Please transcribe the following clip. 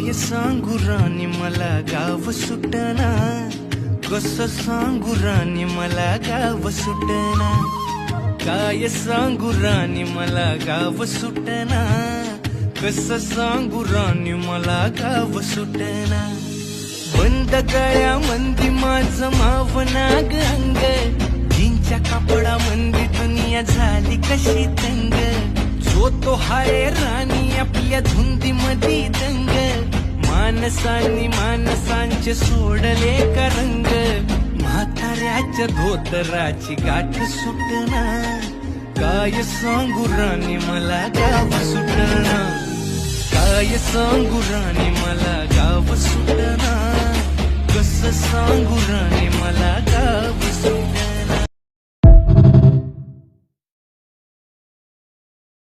काय सांगू राणी मला गाव सुटना, कसं सांगू राणी मला गाव सुटना, काय सांगू राणी मला गाव सुटना, कसं सांगू राणी मला गाव सुटना. बंद गळ्या मंदी माझं मावना अंग, जीनच्या कापडा मंदी दुनिया झाली कशी तंग. जो तो हाय राणी आपल्या धुंदी मधी दंग, माणसांनी माणसांचे सोडले का रंग. म्हाताऱ्याच्या धोतराची गाठ सुटना, काय सांगू राणी मला गाव सुटना, काय सांगू राणी मला गाव सुटना, कसं सांगू राणी मला गाव